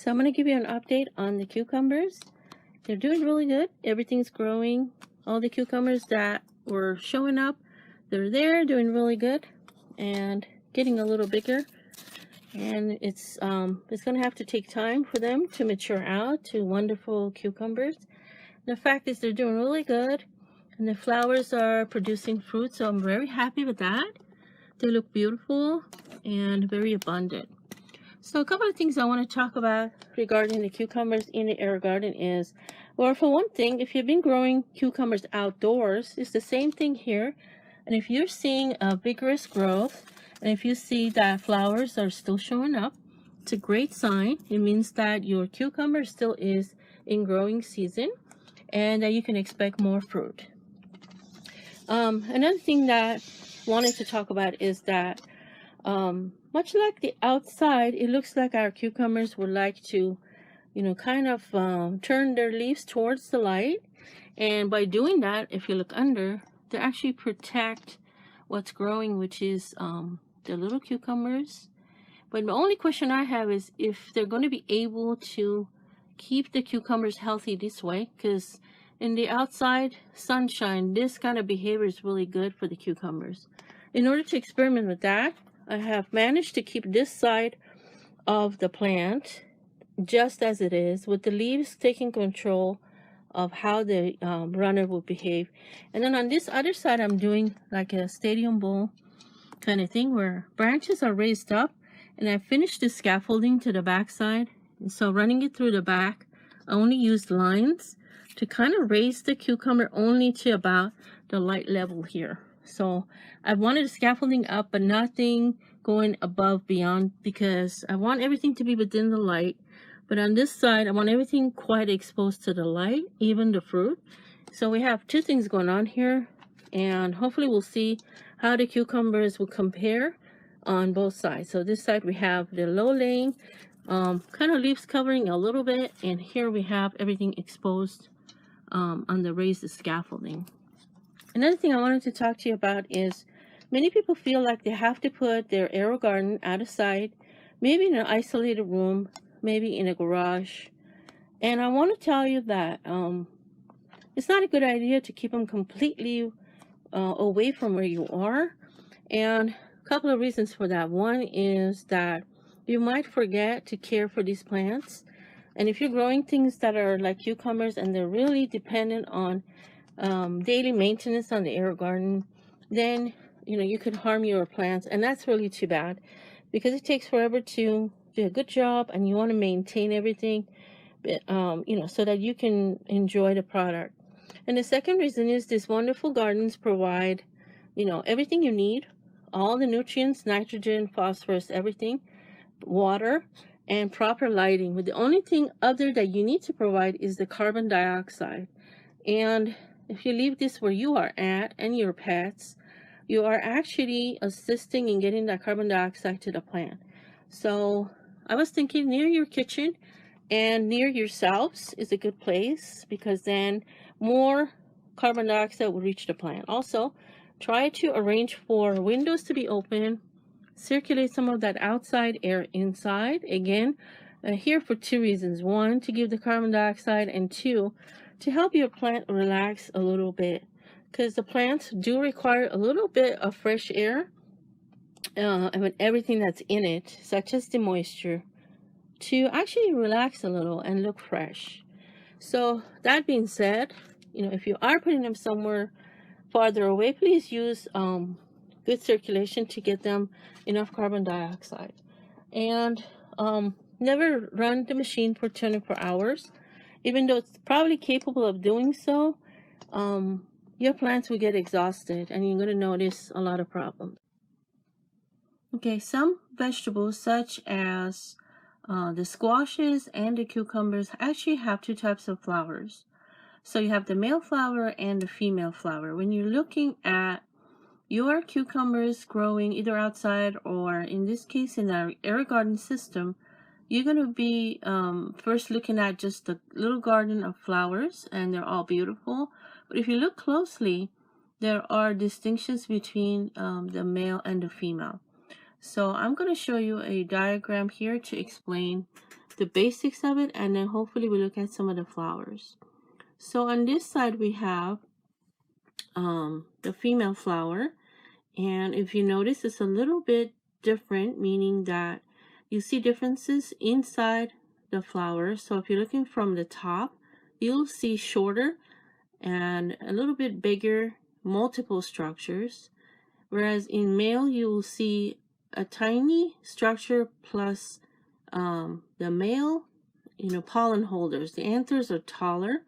So I'm going to give you an update on the cucumbers. They're doing really good. Everything's growing. All the cucumbers that were showing up, they're there, doing really good and getting a little bigger. And it's going to have to take time for them to mature out to wonderful cucumbers. The fact is they're doing really good, and the flowers are producing fruit, so I'm very happy with that. They look beautiful and very abundant. So a couple of things I want to talk about regarding the cucumbers in the AeroGarden is, well, for one thing, if you've been growing cucumbers outdoors, it's the same thing here. And if you're seeing a vigorous growth, and if you see that flowers are still showing up, it's a great sign. It means that your cucumber still is in growing season and that you can expect more fruit. Another thing that I wanted to talk about is that much like the outside, it looks like our cucumbers would like to, kind of turn their leaves towards the light. And by doing that, if you look under, they actually protect what's growing, which is the little cucumbers. But the only question I have is if they're going to be able to keep the cucumbers healthy this way, because in the outside sunshine, this kind of behavior is really good for the cucumbers. In order to experiment with that, I have managed to keep this side of the plant just as it is, with the leaves taking control of how the runner will behave. And then on this other side, I'm doing like a stadium bowl kind of thing where branches are raised up, and I finished the scaffolding to the back side. And so running it through the back, I only used lines to kind of raise the cucumber only to about the light level here. So I wanted the scaffolding up, but nothing going above beyond, because I want everything to be within the light. But on this side, I want everything quite exposed to the light, even the fruit. So we have two things going on here, and hopefully we'll see how the cucumbers will compare on both sides. So this side we have the low laying, kind of leaves covering a little bit, and here we have everything exposed on the raised scaffolding. Another thing I wanted to talk to you about is many people feel like they have to put their AeroGarden out of sight, maybe in an isolated room, maybe in a garage. And I want to tell you that it's not a good idea to keep them completely away from where you are. And a couple of reasons for that. One is that you might forget to care for these plants. And if you're growing things that are like cucumbers and they're really dependent on daily maintenance on the AeroGarden, then you could harm your plants, and that's really too bad, because it takes forever to do a good job, and you want to maintain everything, so that you can enjoy the product. And the second reason is these wonderful gardens provide, everything you need, all the nutrients, nitrogen, phosphorus, everything, water, and proper lighting. But the only thing other that you need to provide is the carbon dioxide. And if you leave this where you are at and your pets, you are actually assisting in getting that carbon dioxide to the plant. So I was thinking near your kitchen and near yourselves is a good place, because then more carbon dioxide will reach the plant. Also, try to arrange for windows to be open, circulate some of that outside air inside. Again, here for two reasons. One, to give the carbon dioxide, and two, to help your plant relax a little bit, because the plants do require a little bit of fresh air and everything that's in it, such as the moisture, to actually relax a little and look fresh. So that being said, if you are putting them somewhere farther away, please use good circulation to get them enough carbon dioxide. And never run the machine for 24 hours. Even though it's probably capable of doing so, your plants will get exhausted and you're going to notice a lot of problems. Okay, some vegetables such as the squashes and the cucumbers actually have two types of flowers. So you have the male flower and the female flower. When you're looking at your cucumbers growing either outside or in this case in our AeroGarden system, you're going to be first looking at just the little garden of flowers, and they're all beautiful. But if you look closely, there are distinctions between the male and the female. So I'm going to show you a diagram here to explain the basics of it, and then hopefully we look at some of the flowers. So on this side we have the female flower, and if you notice, it's a little bit different, meaning that you see differences inside the flower. So if you're looking from the top, you'll see shorter and a little bit bigger multiple structures, whereas in male you will see a tiny structure plus the male, pollen holders. The anthers are taller,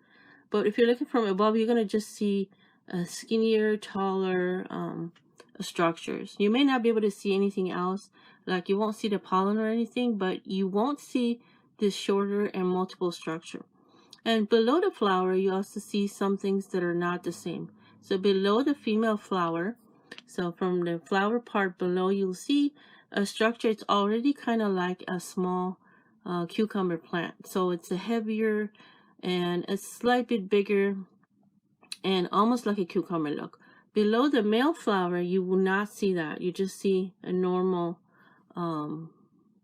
but if you're looking from above, you're going to just see skinnier, taller structures. You may not be able to see anything else, like you won't see the pollen or anything, but you won't see this shorter and multiple structure. And below the flower, you also see some things that are not the same. So below the female flower, so from the flower part below, you'll see a structure. It's already kind of like a small cucumber plant. So it's a heavier and a slight bit bigger and almost like a cucumber look. Below the male flower, you will not see that. You just see a normal,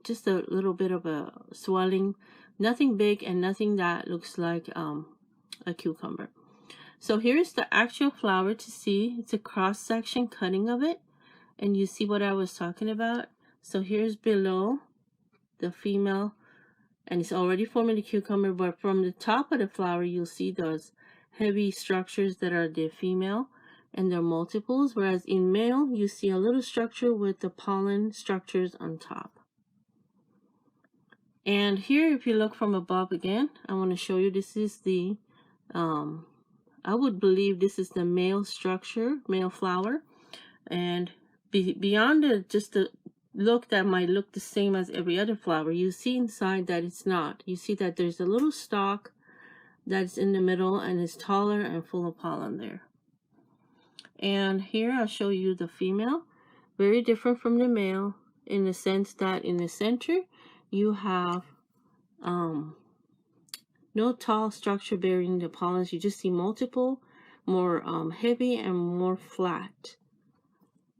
just a little bit of a swelling. Nothing big and nothing that looks like a cucumber. So here's the actual flower to see. It's a cross-section cutting of it. And you see what I was talking about. So here's below the female. And it's already forming a cucumber. But from the top of the flower, you'll see those heavy structures that are the female. And they're multiples. Whereas in male, you see a little structure with the pollen structures on top. And here, if you look from above again, I want to show you, this is the, I would believe this is the male structure, male flower. And beyond just the look that might look the same as every other flower, you see inside that it's not. You see that there's a little stalk that's in the middle and is taller and full of pollen there. And here I'll show you the female, very different from the male in the sense that in the center, you have no tall structure bearing the pollens. You just see multiple, more heavy and more flat.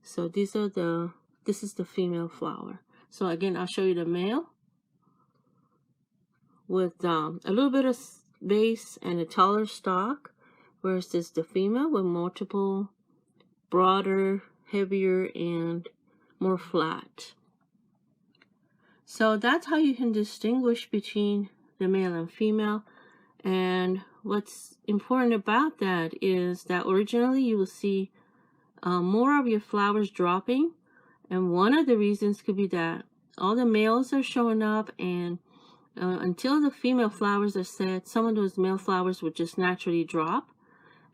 So this is the female flower. So again, I'll show you the male with a little bit of base and a taller stalk, whereas this is the female with multiple, broader, heavier, and more flat. So that's how you can distinguish between the male and female. And what's important about that is that originally you will see more of your flowers dropping. And one of the reasons could be that all the males are showing up, and until the female flowers are set, some of those male flowers would just naturally drop.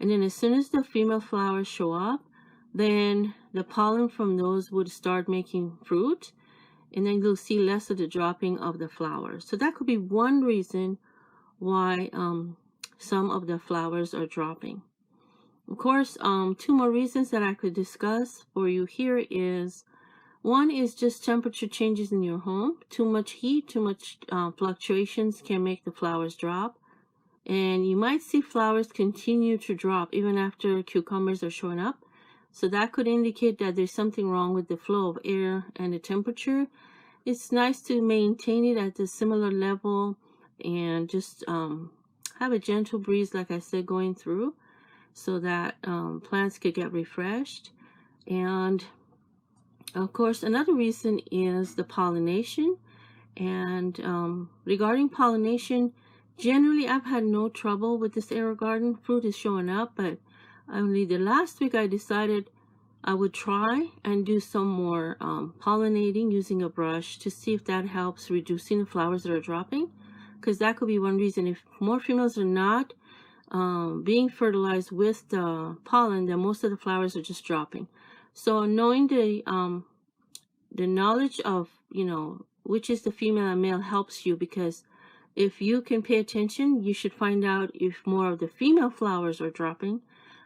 And then as soon as the female flowers show up, then the pollen from those would start making fruit. And then you'll see less of the dropping of the flowers. So that could be one reason why some of the flowers are dropping. Of course, two more reasons that I could discuss for you here is, one is just temperature changes in your home. Too much heat, too much fluctuations can make the flowers drop. And you might see flowers continue to drop even after cucumbers are showing up. So that could indicate that there's something wrong with the flow of air and the temperature. It's nice to maintain it at a similar level and just have a gentle breeze, like I said, going through so that plants could get refreshed. And of course, another reason is the pollination. And regarding pollination, generally I've had no trouble with this AeroGarden. Fruit is showing up, but only the last week I decided I would try and do some more pollinating using a brush to see if that helps reducing the flowers that are dropping, because that could be one reason. If more females are not being fertilized with the pollen, then most of the flowers are just dropping. So knowing the knowledge of, which is the female and male helps you, because if you can pay attention, you should find out if more of the female flowers are dropping.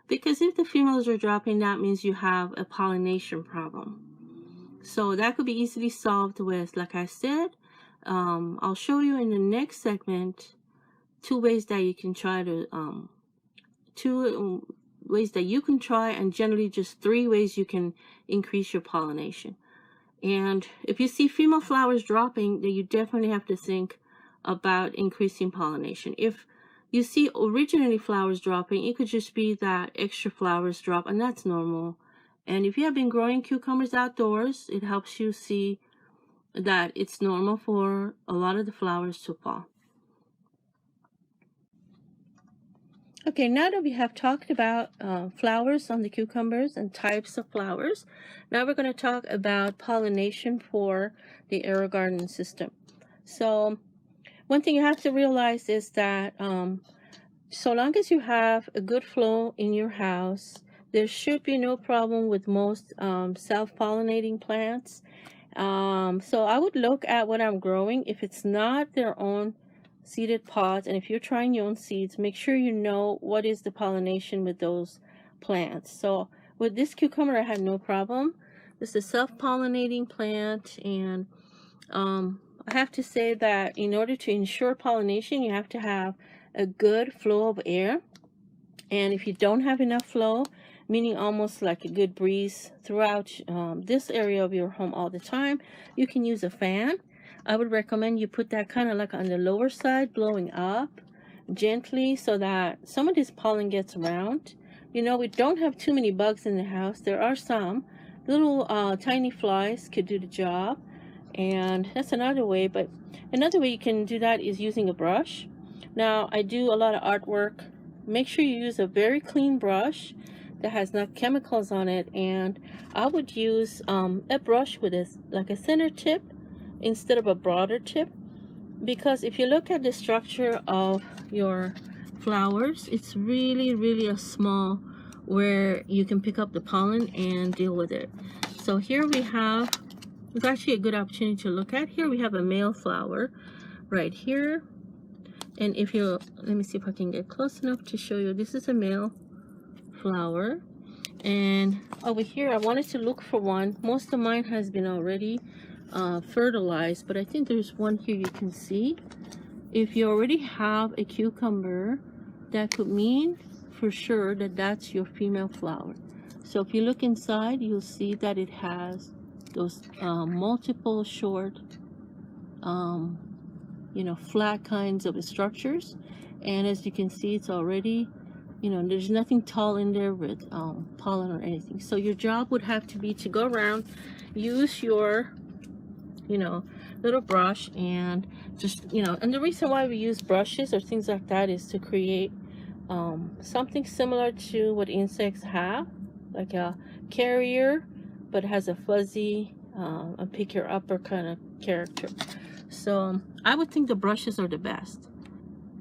Because if the females are dropping, that means you have a pollination problem. So that could be easily solved with, like I said, I'll show you in the next segment two ways that you can try to, and generally just 3 ways you can increase your pollination. And if you see female flowers dropping, then you definitely have to think about increasing pollination. If you see originally flowers dropping, it could just be that extra flowers drop, and that's normal. And if you have been growing cucumbers outdoors, it helps you see that it's normal for a lot of the flowers to fall. Okay, now that we have talked about flowers on the cucumbers and types of flowers, now we're going to talk about pollination for the AeroGarden system. So one thing you have to realize is that so long as you have a good flow in your house, there should be no problem with most self-pollinating plants. So I would look at what I'm growing. If it's not their own seeded pods, and if you're trying your own seeds, make sure you know what is the pollination with those plants. So with this cucumber, I had no problem. This is a self-pollinating plant, and I have to say that in order to ensure pollination, you have to have a good flow of air. And if you don't have enough flow, meaning almost like a good breeze throughout this area of your home all the time, you can use a fan. I would recommend you put that kind of like on the lower side, blowing up gently so that some of this pollen gets around. You know, we don't have too many bugs in the house. There are some. Little tiny flies could do the job. And that's another way. But another way you can do that is using a brush. Now, I do a lot of artwork. Make sure you use a very clean brush that has no chemicals on it. And I would use a brush with like a thinner tip instead of a broader tip, because if you look at the structure of your flowers, it's really a small where you can pick up the pollen and deal with it. So here we have, it's actually a good opportunity to look at. Here we have a male flower right here, and if you, let me see if I can get close enough to show you, this is a male flower. And over here I wanted to look for one. Most of mine has been already fertilized, but I think there's one here you can see. If you already have a cucumber, that could mean for sure that that's your female flower. So if you look inside, you'll see that it has those multiple short you know, flat kinds of structures. And as you can see, it's already, you know, there's nothing tall in there with pollen or anything. So your job would have to be to go around, use your, you know, little brush, and just, you know, and the reason why we use brushes or things like that is to create something similar to what insects have, like a carrier, but has a fuzzy, a pick your upper kind of character. So I would think the brushes are the best.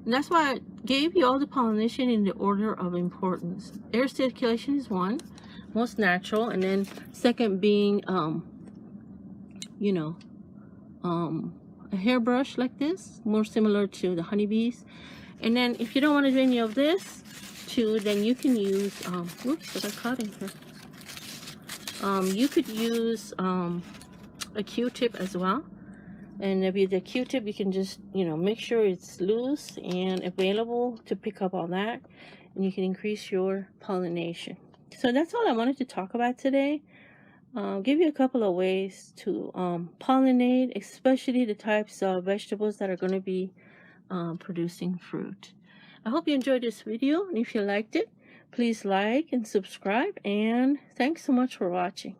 And that's why I gave you all the pollination in the order of importance. Air circulation is one, most natural, and then second being, you know, a hairbrush like this, more similar to the honeybees. And then if you don't want to do any of this too, then you can use, whoops, I got caught in here. You could use a Q-tip as well. And with the Q-tip, you can just, you know, make sure it's loose and available to pick up all that, and you can increase your pollination. So that's all I wanted to talk about today. I'll give you a couple of ways to pollinate, especially the types of vegetables that are going to be producing fruit. I hope you enjoyed this video, and if you liked it, please like and subscribe, and thanks so much for watching.